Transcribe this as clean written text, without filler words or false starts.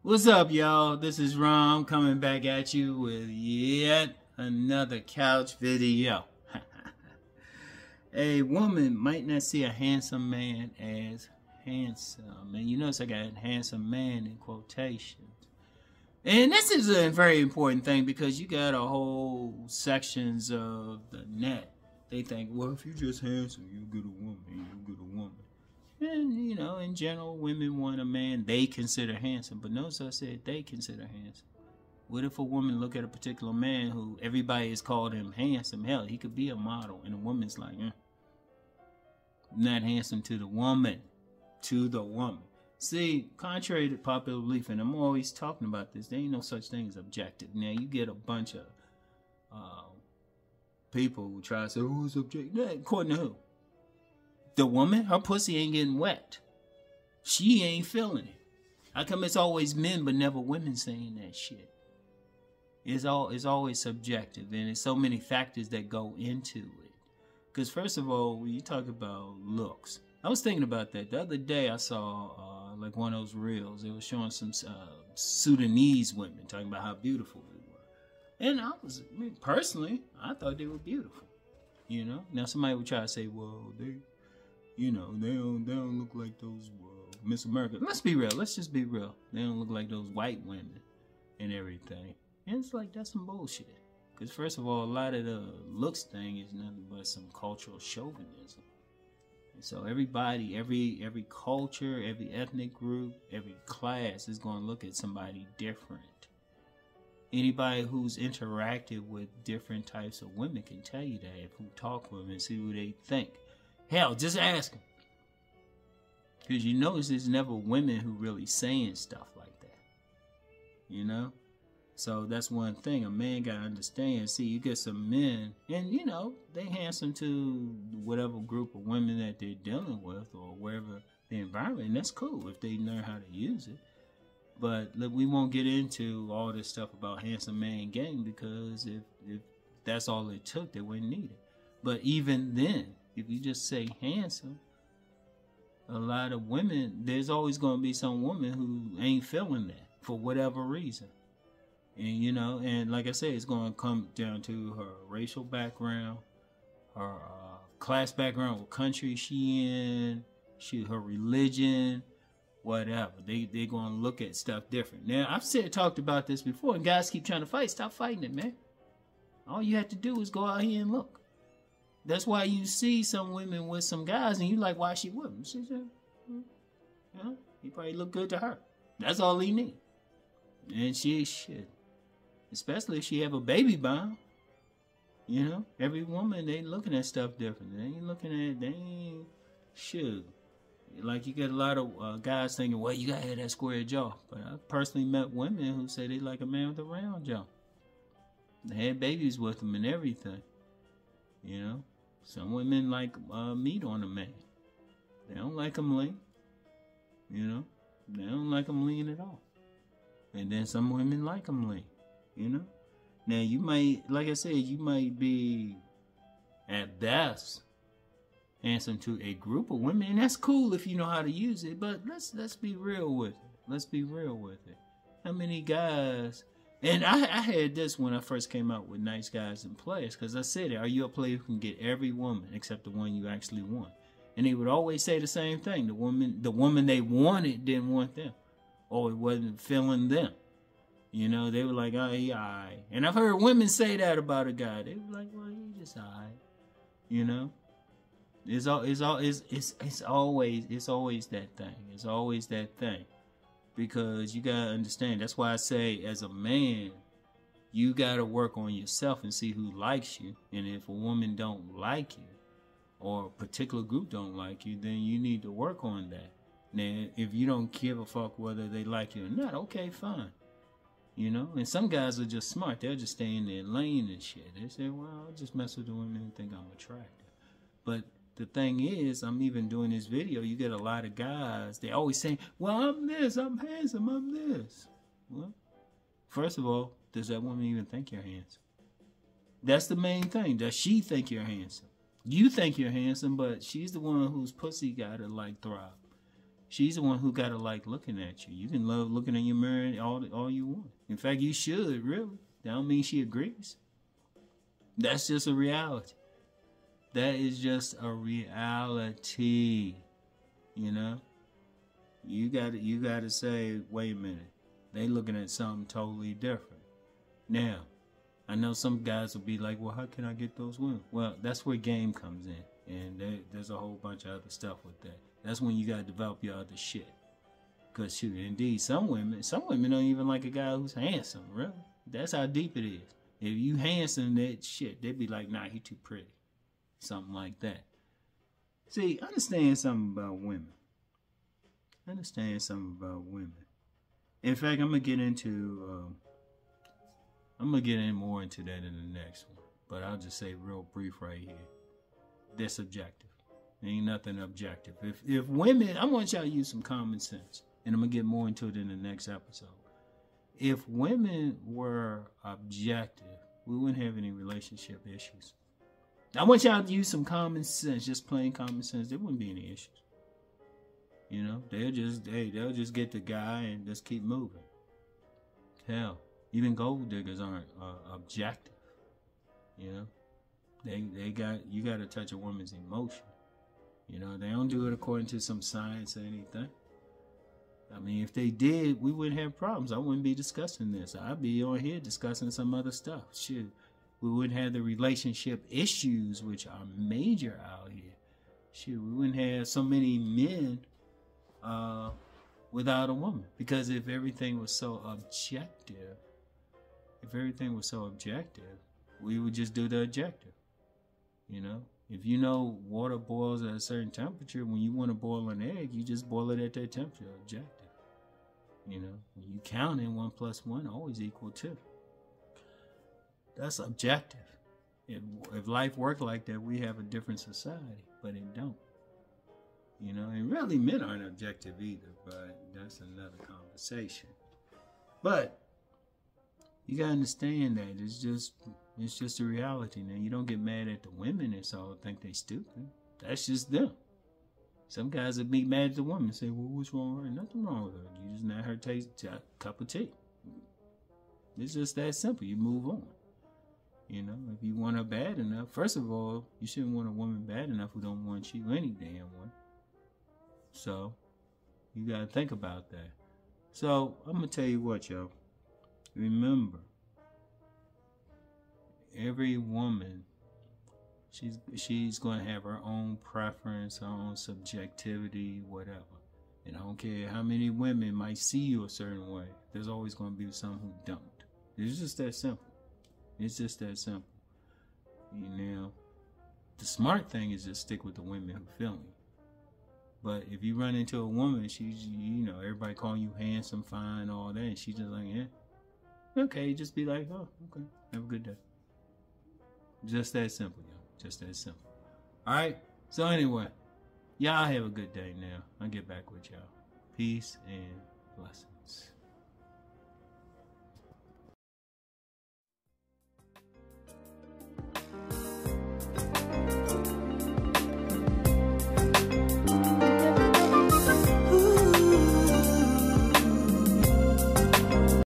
What's up, y'all? This is Rom coming back at you with yet another couch video. A woman might not see a handsome man as handsome. And you notice I got handsome man in quotations. And this is a very important thing because you got a whole sections of the net. They think, well, if you're just handsome, you'll get a woman. You'll get a woman. And, you know, in general, women want a man they consider handsome. But notice I said they consider handsome. What if a woman look at a particular man who everybody has called him handsome? Hell, he could be a model. And a woman's like, not handsome to the woman. To the woman. See, contrary to popular belief, and I'm always talking about this, there ain't no such thing as objective. Now, you get a bunch of people who try to say, oh, it's objective. According to who? The woman, her pussy ain't getting wet. She ain't feeling it. How come it's always men but never women saying that shit? It's always subjective, and there's so many factors that go into it. Because first of all, when you talk about looks, I was thinking about that. The other day I saw like one of those reels. It was showing some Sudanese women talking about how beautiful they were. And personally, I thought they were beautiful. You know? Now somebody would try to say, well, they don't look like those Miss America. Let's be real. Let's just be real. They don't look like those white women and everything. And it's like, that's some bullshit. Because first of all, a lot of the looks thing is nothing but some cultural chauvinism. And so everybody, every culture, every ethnic group, every class is going to look at somebody different. Anybody who's interacted with different types of women can tell you that, who talk with them and see what they think. Hell, just ask them. Because you notice there's never women who really saying stuff like that. You know? So that's one thing a man got to understand. See, you get some men, and you know, they handsome to whatever group of women that they're dealing with or wherever the environment, and that's cool if they learn how to use it. But look, we won't get into all this stuff about handsome man game because if that's all it took, they wouldn't need it. But even then, if you just say handsome, a lot of women, there's always going to be some woman who ain't feeling that for whatever reason. And, you know, and like I said, it's going to come down to her racial background, her class background, what country she in, her religion, whatever. They're going to look at stuff different. Now, I've talked about this before, and guys keep trying to fight. Stop fighting it, man. All you have to do is go out here and look. That's why you see some women with some guys, and you like, why she with him? She said, he probably look good to her. That's all he need. And she should. Especially if she have a baby bomb. You know, every woman, they looking at stuff different. They ain't shoot. Like you get a lot of guys thinking, well, you gotta have that square jaw. But I personally met women who say they like a man with a round jaw. They had babies with them and everything. You know, some women like meat on a man. They don't like them lean. You know, they don't like them lean at all. And then some women like them lean. You know, now you might, like I said, you might be at best handsome to a group of women, and that's cool if you know how to use it. But let's be real with it. Let's be real with it. How many guys? And I had this when I first came out with Nice Guys and Players, because I said, are you a player who can get every woman except the one you actually want? And they would always say the same thing. The woman they wanted didn't want them, or it wasn't feeling them. You know, they were like, oh, he alright. And I've heard women say that about a guy. They were like, well, he just alright. You know? It's always that thing. It's always that thing. Because you gotta understand, that's why I say, as a man, you gotta work on yourself and see who likes you. And if a woman don't like you, or a particular group don't like you, then you need to work on that. Now, if you don't give a fuck whether they like you or not, okay, fine. You know, and some guys are just smart. They'll just stay in their lane and shit. They say, well, I'll just mess with the women and think I'm attractive. But the thing is, I'm even doing this video, you get a lot of guys, they always saying, well, I'm this, I'm handsome, I'm this. Well, first of all, does that woman even think you're handsome? That's the main thing. Does she think you're handsome? You think you're handsome, but she's the one whose pussy gotta like thrive. She's the one who gotta like looking at you. You can love looking in your mirror all you want. In fact, you should, really. That don't mean she agrees. That's just a reality. That is just a reality. You know? You gotta say, wait a minute. They looking at something totally different. Now, I know some guys will be like, well, how can I get those women? Well, that's where game comes in. And there's a whole bunch of other stuff with that. That's when you gotta develop your other shit. Cause shoot, indeed, some women don't even like a guy who's handsome, really. That's how deep it is. If you handsome, that shit, they'd be like, nah, he too pretty. Something like that. See, understand something about women. In fact, I'm gonna get in more into that in the next one. But I'll just say real brief right here. They're subjective. Ain't nothing objective. If women, I want y'all to use some common sense. And I'm gonna get more into it in the next episode. If women were objective, we wouldn't have any relationship issues. I want y'all to use some common sense, just plain common sense. There wouldn't be any issues. You know, they'll just get the guy and just keep moving. Hell, even gold diggers aren't objective. You know, you got to touch a woman's emotion. You know, they don't do it according to some science or anything. I mean, if they did, we wouldn't have problems. I wouldn't be discussing this. I'd be on here discussing some other stuff. Shit, we wouldn't have the relationship issues, which are major out here. Shit, we wouldn't have so many men without a woman. Because if everything was so objective, we would just do the objective. You know? If you know water boils at a certain temperature, when you want to boil an egg, you just boil it at that temperature, objective. You know, when you count in 1 + 1 always equal 2. That's objective. If life worked like that, we have a different society, but it don't. You know, and really men aren't objective either, but that's another conversation. But you gotta understand that it's just a reality. Now, you don't get mad at the women and so think they stupid. That's just them. Some guys would be mad at the woman and say, well, what's wrong with her? Nothing wrong with her. You just not her taste cup of tea. It's just that simple. You move on. You know, if you want her bad enough, first of all, you shouldn't want a woman bad enough who don't want you any damn way. So, you got to think about that. So, I'm going to tell you what, y'all. Remember, every woman, she's going to have her own preference, her own subjectivity, whatever. And I don't care how many women might see you a certain way. There's always going to be some who don't. It's just that simple. It's just that simple. You know, the smart thing is just stick with the women who feel me. But if you run into a woman, she's, you know, everybody calling you handsome, fine, all that, and she's just like, yeah. Okay, just be like, oh, okay, have a good day. Just that simple, yo. Just that simple. All right. So anyway, y'all have a good day now. I'll get back with y'all. Peace and blessings.